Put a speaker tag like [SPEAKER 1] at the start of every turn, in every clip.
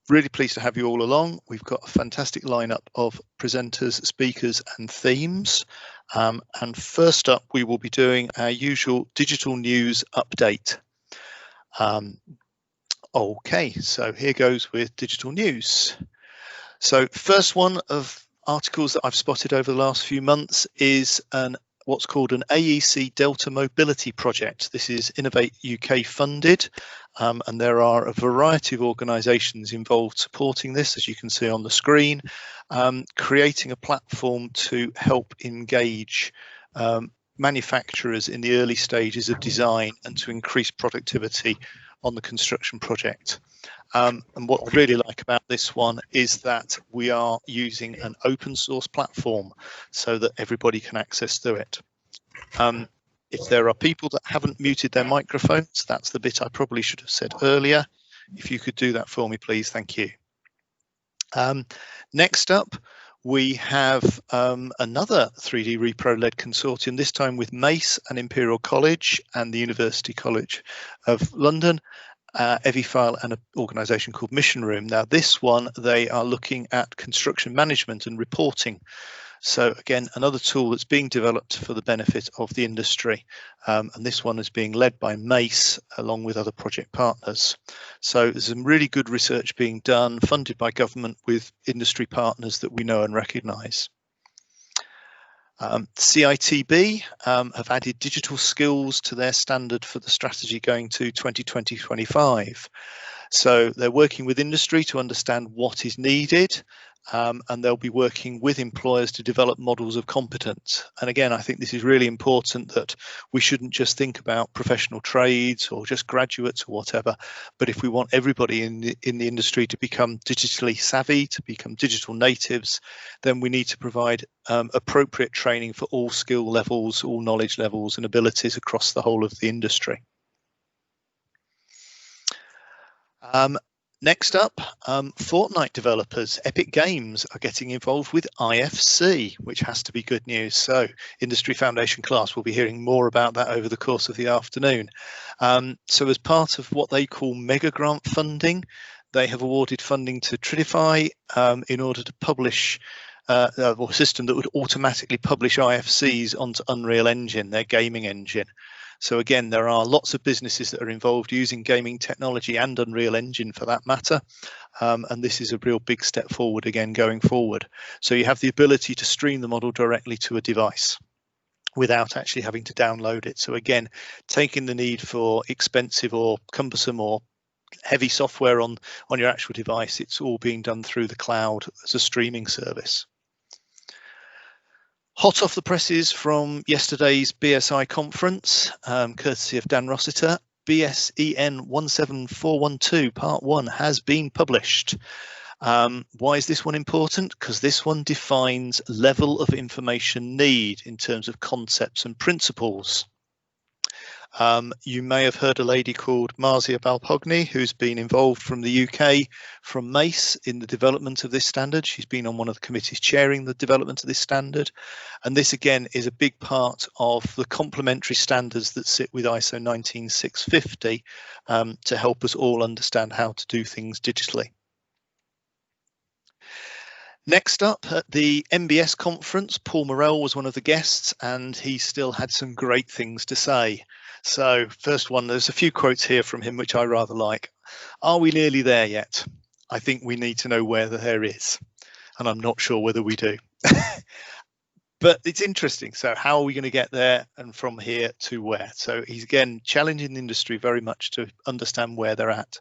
[SPEAKER 1] really pleased to have you all along. We've got a fantastic lineup of presenters, speakers and themes. And first up, we will be doing our usual digital news update. Okay, so here goes with digital news. So first one of articles that I've spotted over the last few months is what's called an AEC Delta Mobility project. This is Innovate UK funded, and there are a variety of organisations involved supporting this, as you can see on the screen, creating a platform to help engage manufacturers in the early stages of design and to increase productivity on the construction project. And what I really like about this one is that we are using an open source platform so that everybody can access to it. If there are people that haven't muted their microphones, that's the bit I probably should have said earlier. If you could do that for me, please, thank you. Next up, we have another 3D Repro-led consortium, this time with Mace and Imperial College and the University College of London, Evifile and an organisation called Mission Room. Now this one, they are looking at construction management and reporting. So again, another tool that's being developed for the benefit of the industry. And this one is being led by Mace along with other project partners. So there's some really good research being done, funded by government with industry partners that we know and recognise. CITB have added digital skills to their standard for the strategy going to 2020-25. So they're working with industry to understand what is needed, and they'll be working with employers to develop models of competence. And again, I think this is really important, that we shouldn't just think about professional trades or just graduates or whatever, but if we want everybody in the industry to become digitally savvy, to become digital natives, then we need to provide appropriate training for all skill levels, all knowledge levels and abilities across the whole of the industry. Next up, Fortnite developers, Epic Games, are getting involved with IFC, which has to be good news. So Industry Foundation class will be hearing more about that over the course of the afternoon. So as part of what they call mega grant funding, they have awarded funding to Tridify in order to publish a system that would automatically publish IFCs onto Unreal Engine, their gaming engine. So again, there are lots of businesses that are involved using gaming technology and Unreal Engine for that matter. And this is a real big step forward again going forward. So you have the ability to stream the model directly to a device without actually having to download it. So again, taking the need for expensive or cumbersome or heavy software on your actual device, it's all being done through the cloud as a streaming service. Hot off the presses from yesterday's BSI conference, courtesy of Dan Rossiter, BSEN 17412 Part 1 has been published. Why is this one important? Because this one defines level of information need in terms of concepts and principles. You may have heard a lady called Marzia Balpogni, who's been involved from the UK, from Mace, in the development of this standard. She's been on one of the committees chairing the development of this standard. And this, again, is a big part of the complementary standards that sit with ISO 19650 to help us all understand how to do things digitally. Next up at the MBS conference, Paul Morell was one of the guests, and he still had some great things to say. So first one, there's a few quotes here from him which I rather like. Are we nearly there yet? I think we need to know where there is, and I'm not sure whether we do. But it's interesting. So how are we going to get there, and from here to where? So he's again challenging the industry very much to understand where they're at.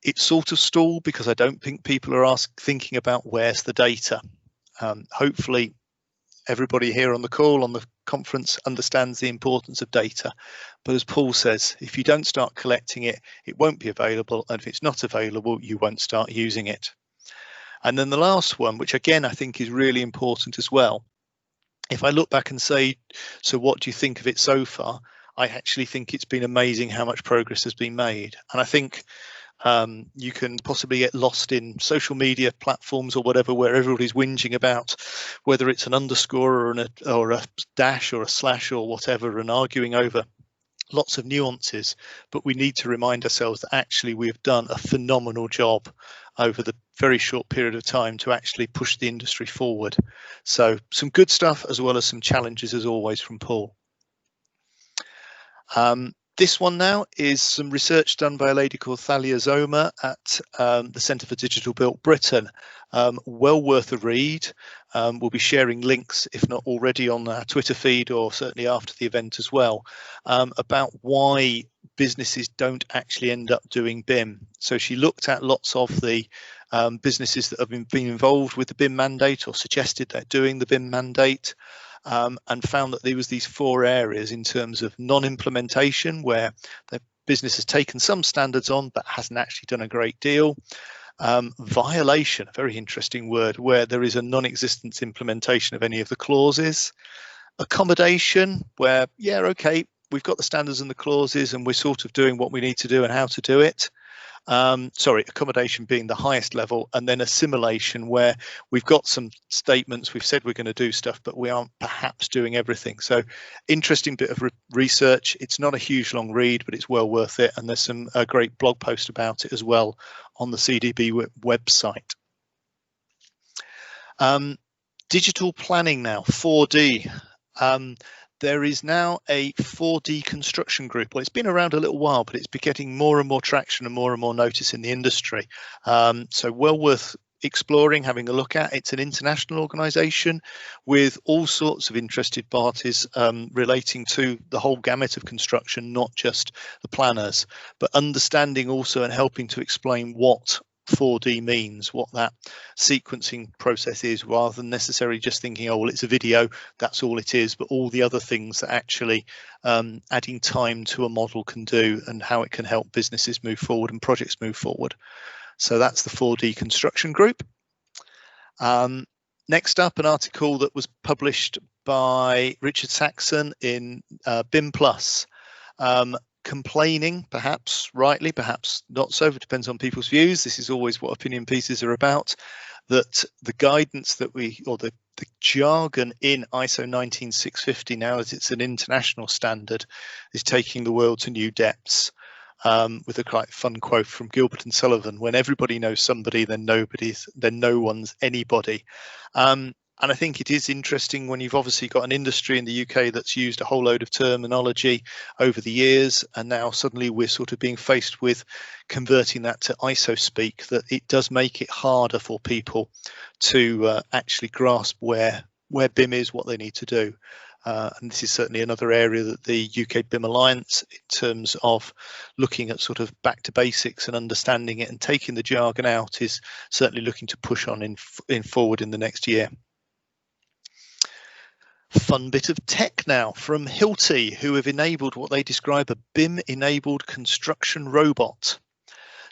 [SPEAKER 1] It's sort of stalled because I don't think people are thinking about where's the data. Hopefully everybody here on the call, on the conference, understands the importance of data. But as Paul says, if you don't start collecting it, it won't be available. And if it's not available, you won't start using it. And then the last one, which again, I think is really important as well. If I look back and say, so what do you think of it so far? I actually think it's been amazing how much progress has been made. And I think you can possibly get lost in social media platforms or whatever, where everybody's whinging about whether it's an underscore or a dash or a slash or whatever, and arguing over lots of nuances. But we need to remind ourselves that actually we've done a phenomenal job over the very short period of time to actually push the industry forward. So some good stuff as well as some challenges as always from Paul. This one now is some research done by a lady called Thalia Zoma at the Centre for Digital Built Britain. Well worth a read. We'll be sharing links, if not already, on our Twitter feed or certainly after the event as well, about why businesses don't actually end up doing BIM. So she looked at lots of the businesses that have been involved with the BIM mandate or suggested they're doing the BIM mandate. And found that there was these 4 areas in terms of non-implementation, where the business has taken some standards on but hasn't actually done a great deal. Violation, a very interesting word, where there is a non-existent implementation of any of the clauses. Accommodation, where, yeah, okay, we've got the standards and the clauses and we're sort of doing what we need to do and how to do it. Accommodation being the highest level, and then assimilation, where we've got some statements, we've said we're going to do stuff, but we aren't perhaps doing everything. So interesting bit of research. It's not a huge long read, but it's well worth it. And there's some great blog post about it as well on the CDB website. Digital planning now, 4D. There is now a 4D construction group. Well, it's been around a little while, but it's been getting more and more traction and more notice in the industry. So well worth exploring, having a look at. It's an international organisation with all sorts of interested parties relating to the whole gamut of construction, not just the planners, but understanding also and helping to explain what 4D means, what that sequencing process is, rather than necessarily just thinking, oh well, it's a video, that's all it is, but all the other things that actually adding time to a model can do and how it can help businesses move forward and projects move forward. So that's the 4D construction group. Next up, an article that was published by Richard Saxon in BIM Plus. Complaining, perhaps rightly, perhaps not so, it depends on people's views. This is always what opinion pieces are about, that the guidance that the jargon in ISO 19650, now as it's an international standard, is taking the world to new depths. With a quite fun quote from Gilbert and Sullivan: when everybody knows somebody, then no one's anybody. And I think it is interesting when you've obviously got an industry in the UK that's used a whole load of terminology over the years, and now suddenly we're sort of being faced with converting that to ISO speak, that it does make it harder for people to actually grasp where BIM is, what they need to do. And this is certainly another area that the UK BIM Alliance, in terms of looking at sort of back to basics and understanding it and taking the jargon out, is certainly looking to push on in forward in the next year. Fun bit of tech now from Hilti, who have enabled what they describe a BIM-enabled construction robot.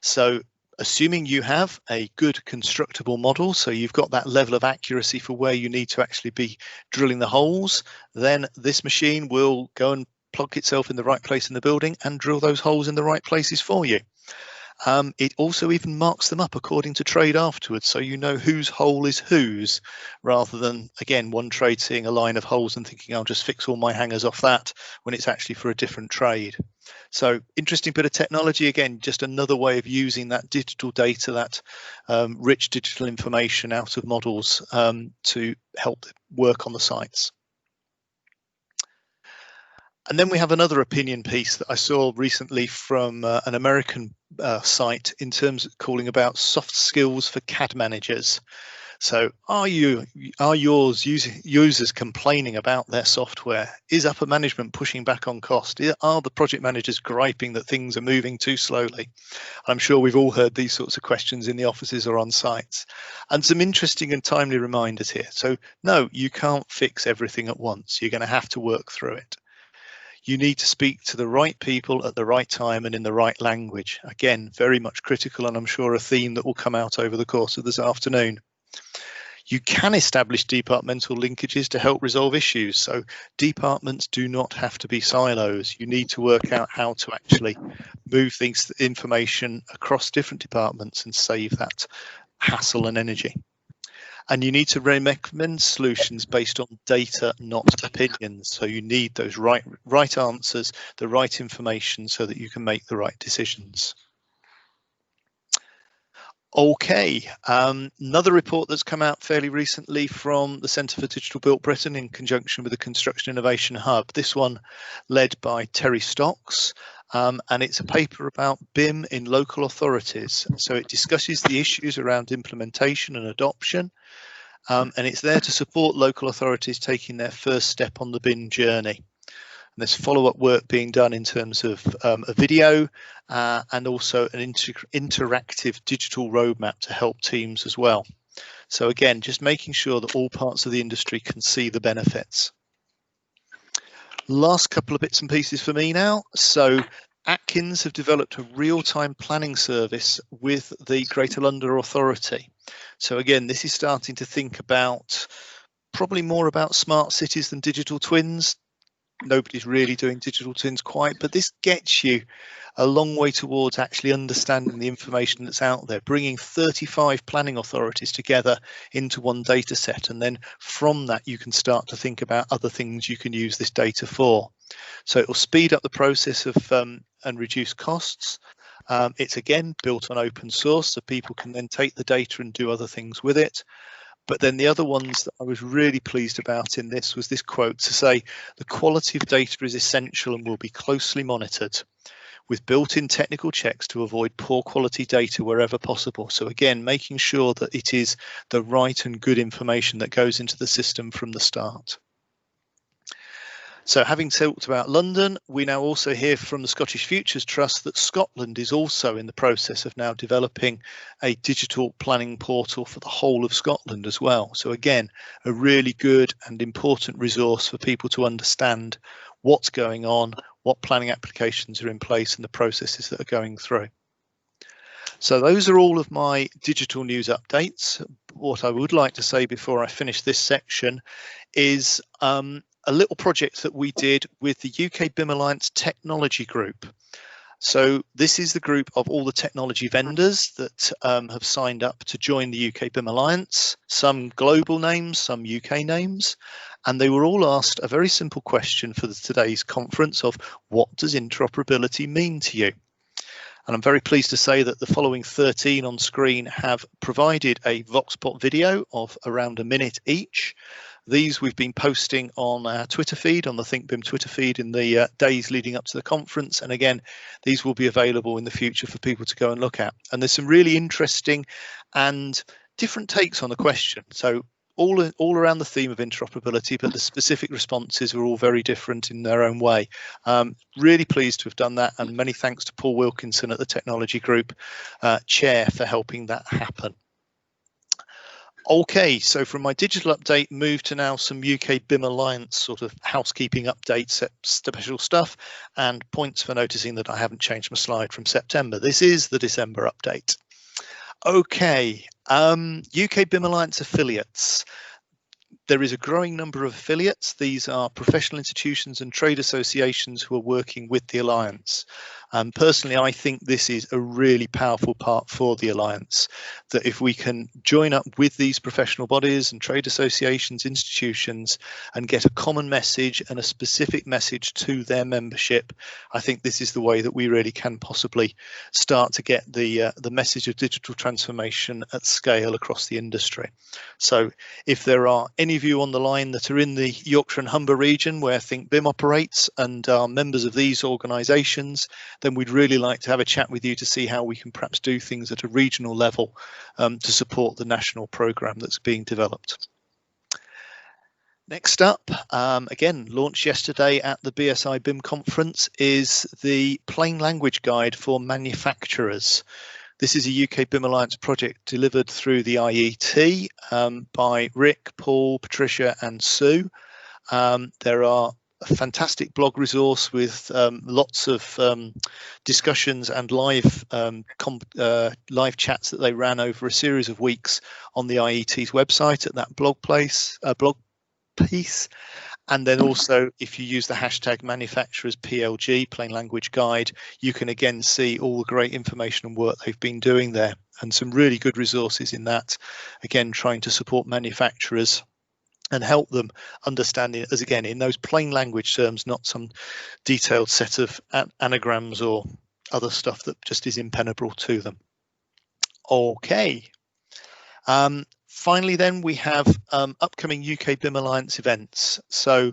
[SPEAKER 1] So assuming you have a good constructible model, so you've got that level of accuracy for where you need to actually be drilling the holes, then this machine will go and plug itself in the right place in the building and drill those holes in the right places for you. It also even marks them up according to trade afterwards, so you know whose hole is whose, rather than, again, one trade seeing a line of holes and thinking I'll just fix all my hangers off that, when it's actually for a different trade. So interesting bit of technology, again, just another way of using that digital data, that rich digital information out of models to help work on the sites. And then we have another opinion piece that I saw recently from an American site, in terms of calling about soft skills for CAD managers. So are yours users complaining about their software? Is upper management pushing back on cost? Are the project managers griping that things are moving too slowly? I'm sure we've all heard these sorts of questions in the offices or on sites. And some interesting and timely reminders here. So no, you can't fix everything at once. You're going to have to work through it. You need to speak to the right people at the right time and in the right language. Again, very much critical, and I'm sure a theme that will come out over the course of this afternoon. You can establish departmental linkages to help resolve issues. So departments do not have to be silos. You need to work out how to actually move things, information across different departments and save that hassle and energy. And you need to recommend solutions based on data, not opinions. So you need those right answers, the right information, so that you can make the right decisions. Okay, another report that's come out fairly recently from the Centre for Digital Built Britain in conjunction with the Construction Innovation Hub. This one led by Terry Stocks, and it's a paper about BIM in local authorities. So it discusses the issues around implementation and adoption, and it's there to support local authorities taking their first step on the BIM journey. And there's follow-up work being done in terms of a video and also an interactive digital roadmap to help teams as well. So again, just making sure that all parts of the industry can see the benefits. Last couple of bits and pieces for me now. So Atkins have developed a real-time planning service with the Greater London Authority. So again, this is starting to think about probably more about smart cities than digital twins. Nobody's really doing digital twins quite, but this gets you a long way towards actually understanding the information that's out there, bringing 35 planning authorities together into one data set, and then from that you can start to think about other things you can use this data for. So it will speed up the process of and reduce costs. It's again built on open source, so people can then take the data and do other things with it. But then the other ones that I was really pleased about in this was this quote to say, the quality of data is essential and will be closely monitored with built-in technical checks to avoid poor quality data wherever possible. So again, making sure that it is the right and good information that goes into the system from the start. So having talked about London, we now also hear from the Scottish Futures Trust that Scotland is also in the process of now developing a digital planning portal for the whole of Scotland as well. So again, a really good and important resource for people to understand what's going on, what planning applications are in place and the processes that are going through. So those are all of my digital news updates. What I would like to say before I finish this section is a little project that we did with the UK BIM Alliance Technology Group. So this is the group of all the technology vendors that have signed up to join the UK BIM Alliance, some global names, some UK names, and they were all asked a very simple question for today's conference of what does interoperability mean to you? And I'm very pleased to say that the following 13 on screen have provided a VoxPop video of around a minute each. These we've been posting on our Twitter feed, on the thinkBIM Twitter feed in the days leading up to the conference. And again, these will be available in the future for people to go and look at. And there's some really interesting and different takes on the question. So all around the theme of interoperability, but the specific responses are all very different in their own way. Really pleased to have done that, and many thanks to Paul Wilkinson at the Technology Group Chair for helping that happen. Okay, so from my digital update, move to now some UK BIM Alliance sort of housekeeping updates, special stuff, and points for noticing that I haven't changed my slide from September. This is the December update. Okay, UK BIM Alliance affiliates. There is a growing number of affiliates. These are professional institutions and trade associations who are working with the Alliance. Personally, I think this is a really powerful part for the Alliance, that if we can join up with these professional bodies and trade associations, institutions, and get a common message and a specific message to their membership, I think this is the way that we really can possibly start to get the message of digital transformation at scale across the industry. So if there are any of you on the line that are in the Yorkshire and Humber region where thinkBIM operates and are members of these organisations, then we'd really like to have a chat with you to see how we can perhaps do things at a regional level to support the national programme that's being developed. Next up, again, launched yesterday at the BSI BIM conference, is the Plain Language Guide for Manufacturers. This is a UK BIM Alliance project delivered through the IET by Rick, Paul, Patricia and Sue. There are a fantastic blog resource with lots of discussions and live chats that they ran over a series of weeks on the IET's website at that blog piece. And then also, if you use the hashtag manufacturers PLG, Plain Language Guide, you can again see all the great information and work they've been doing there, and some really good resources in that, again, trying to support manufacturers and help them understand it, as again, in those plain language terms, not some detailed set of anagrams or other stuff that just is impenetrable to them. Okay. Finally, then we have upcoming UK BIM Alliance events. So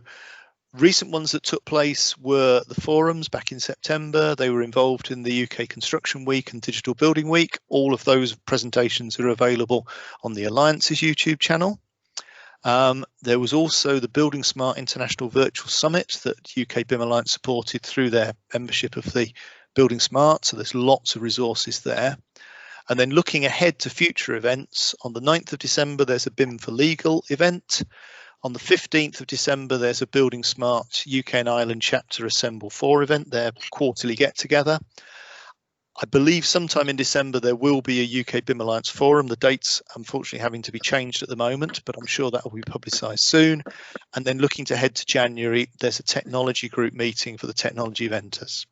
[SPEAKER 1] recent ones that took place were the forums back in September. They were involved in the UK Construction Week and Digital Building Week. All of those presentations are available on the Alliance's YouTube channel. There was also the Building Smart International Virtual Summit that UK BIM Alliance supported through their membership of the Building Smart. So there's lots of resources there. And then looking ahead to future events, on the 9th of December, there's a BIM for Legal event. On the 15th of December, there's a Building Smart UK and Ireland Chapter Assemble 4 event, their quarterly get-together. I believe sometime in December there will be a UK BIM Alliance forum. The date's unfortunately having to be changed at the moment, but I'm sure that will be publicised soon. And then looking to head to January, there's a technology group meeting for the technology eventers.